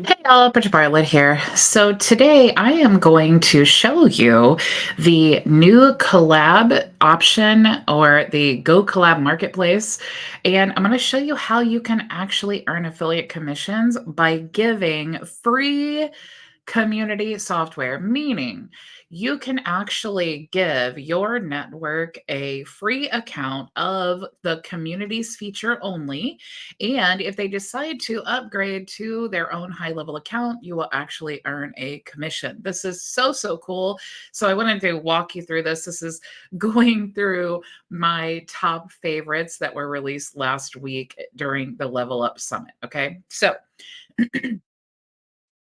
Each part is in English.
Hey y'all, Bridget Bartlett here. So today I am going to show you the new collab option or the GoKollab marketplace. And I'm going to show you how you can actually earn affiliate commissions by giving free community software, meaning you can actually give your network a free account of the communities feature only. And if they decide to upgrade to their own high level account, you will actually earn a commission. This is so, so cool. So I wanted to walk you through this. This is going through my top favorites that were released last week during the Level Up Summit. Okay. So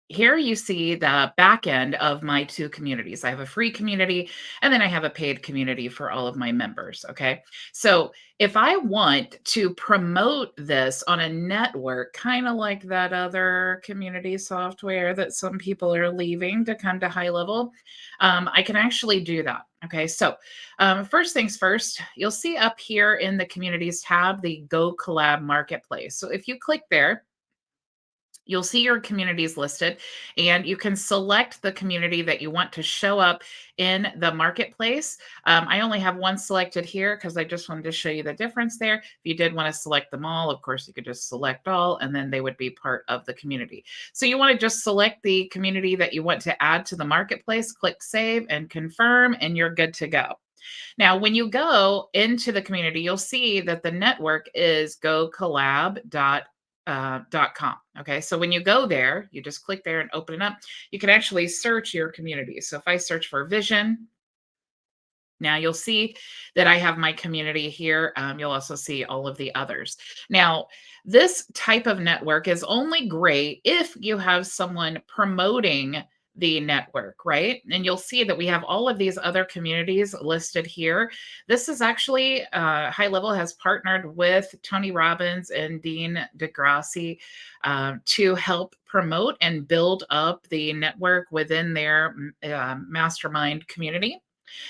here you see the back end of my two communities. I have a free community and then I have a paid community for all of my members. Okay. So if I want to promote this on a network, kind of like that other community software that some people are leaving to come to high level, I can actually do that. Okay. So first things first, you'll see up here in the communities tab, the Go Collab Marketplace. So if you click there, you'll see your communities listed and you can select the community that you want to show up in the marketplace. I only have one selected here because I just wanted to show you the difference there. If you did want to select them all, of course, you could just select all and then they would be part of the community. So you want to just select the community that you want to add to the marketplace, click save and confirm, and you're good to go. Now, when you go into the community, you'll see that the network is gocollab.com. Okay, so when you go there, you just click there and open it up. You can actually search your community. So if I search for vision, now you'll see that I have my community here. You'll also see all of the others. Now, this type of network is only great if you have someone promoting the network, right? And you'll see that we have all of these other communities listed here. This is actually High Level has partnered with Tony Robbins and Dean DeGrassi to help promote and build up the network within their mastermind community.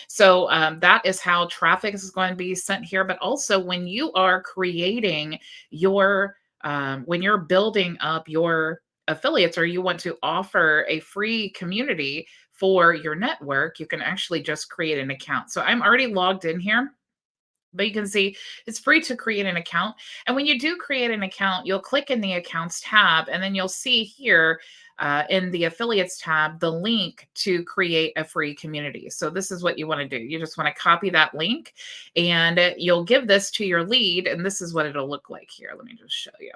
So that is how traffic is going to be sent here. But also, when you are creating when you're building up your affiliates or you want to offer a free community for your network, you can actually just create an account. So I'm already logged in here. But you can see it's free to create an account. And when you do create an account, you'll click in the accounts tab, and then you'll see here in the affiliates tab the link to create a free community. So this is what you want to do. You just want to copy that link and you'll give this to your lead. And this is what it'll look like here. Let me just show you.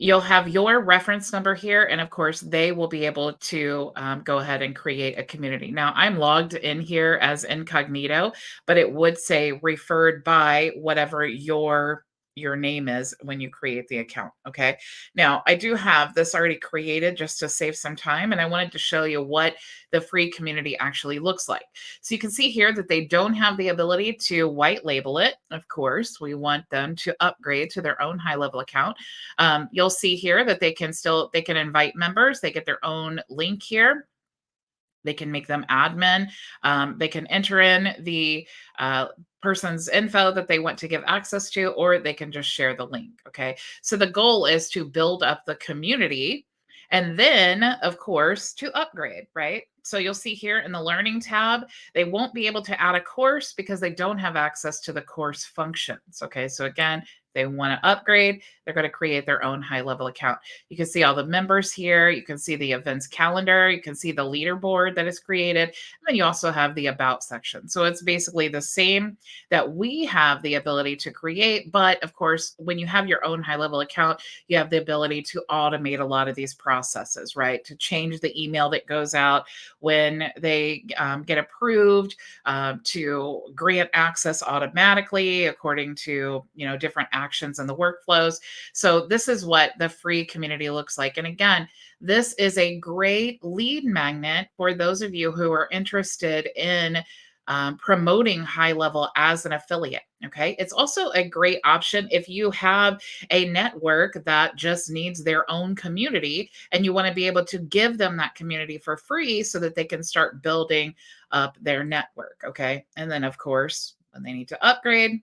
You'll have your reference number here, and of course, they will be able to go ahead and create a community. Now, I'm logged in here as incognito, but it would say referred by whatever your name is when you create the account. Okay. Now, I do have this already created just to save some time, and I wanted to show you what the free community actually looks like. So you can see here that they don't have the ability to white label it. Of course, we want them to upgrade to their own high level account. You'll see here that they can invite members. They get their own link here. They can make them admin. They can enter in the person's info that they want to give access to, or they can just share the link. Okay. So the goal is to build up the community and then, of course, to upgrade, right? So you'll see here in the learning tab, they won't be able to add a course because they don't have access to the course functions. Okay. So again, they want to upgrade, they're going to create their own high level account. You can see all the members here. You can see the events calendar. You can see the leaderboard that is created. And then you also have the about section. So it's basically the same that we have the ability to create. But of course, when you have your own high level account, you have the ability to automate a lot of these processes, right? To change the email that goes out when they get approved, to grant access automatically according to different actions and the workflows. So this is what the free community looks like. And again, this is a great lead magnet for those of you who are interested in promoting high level as an affiliate. Okay. It's also a great option if you have a network that just needs their own community and you want to be able to give them that community for free so that they can start building up their network. Okay. And then, of course, when they need to upgrade,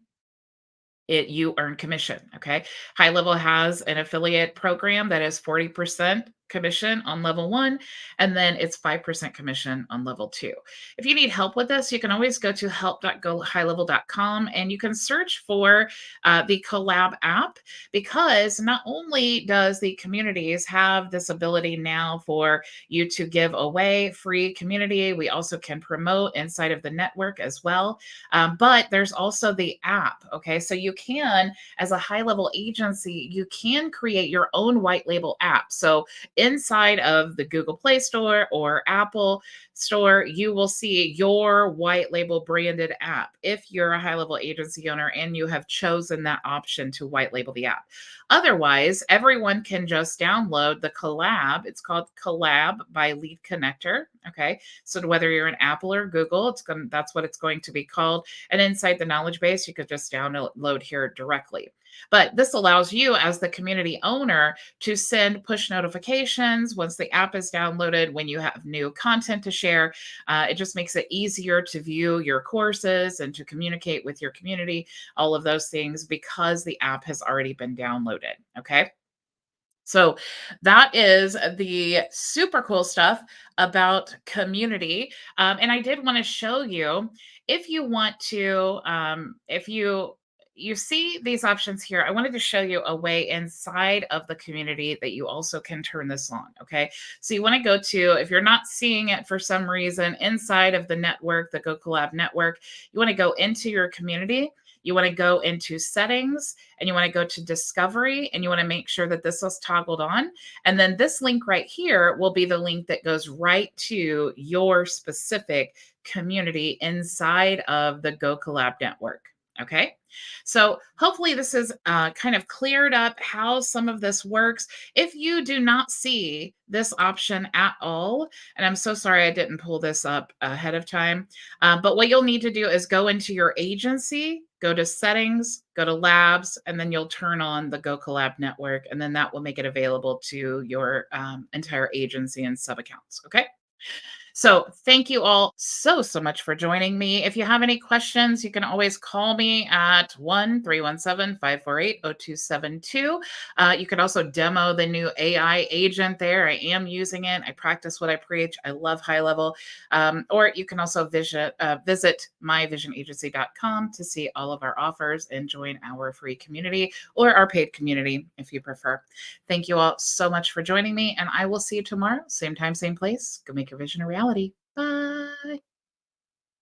you earn commission. Okay. High Level has an affiliate program that is 40% commission on level one, and then it's 5% commission on level two. If you need help with this, you can always go to help.gohighlevel.com and you can search for the Collab app, because not only does the communities have this ability now for you to give away free community, we also can promote inside of the network as well. But there's also the app. Okay. So you can, as a high level agency, you can create your own white label app. So inside of the Google Play Store or Apple Store, you will see your white label branded app if you're a high level agency owner and you have chosen that option to white label the app. Otherwise, everyone can just download the Collab. It's called Collab by Lead Connector. Okay. So whether you're an Apple or Google, that's what it's going to be called. And inside the knowledge base, you could just download here directly. But this allows you as the community owner to send push notifications once the app is downloaded, when you have new content to share. It just makes it easier to view your courses and to communicate with your community, all of those things, because the app has already been downloaded. Okay. So that is the super cool stuff about community. And I did want to show you, if you want to, if you see these options here, I wanted to show you a way inside of the community that you also can turn this on. Okay. So you want to go to, if you're not seeing it for some reason, inside of the network, the GoKollab network, you want to go into your community. You want to go into settings and you want to go to discovery, and you want to make sure that this is toggled on. And then this link right here will be the link that goes right to your specific community inside of the GoKollab network. Okay. So hopefully this is kind of cleared up how some of this works. If you do not see this option at all, and I'm so sorry I didn't pull this up ahead of time, but what you'll need to do is go into your agency, go to settings, go to labs, and then you'll turn on the GoKollab network, and then that will make it available to your entire agency and sub accounts. Okay. So thank you all so much for joining me. If you have any questions, you can always call me at 1-317-548-0272. You can also demo the new AI agent there. I am using it. I practice what I preach. I love High Level. Or you can also visit myvisionagency.com to see all of our offers and join our free community or our paid community if you prefer. Thank you all so much for joining me, and I will see you tomorrow. Same time, same place. Go make your vision a reality. Bye.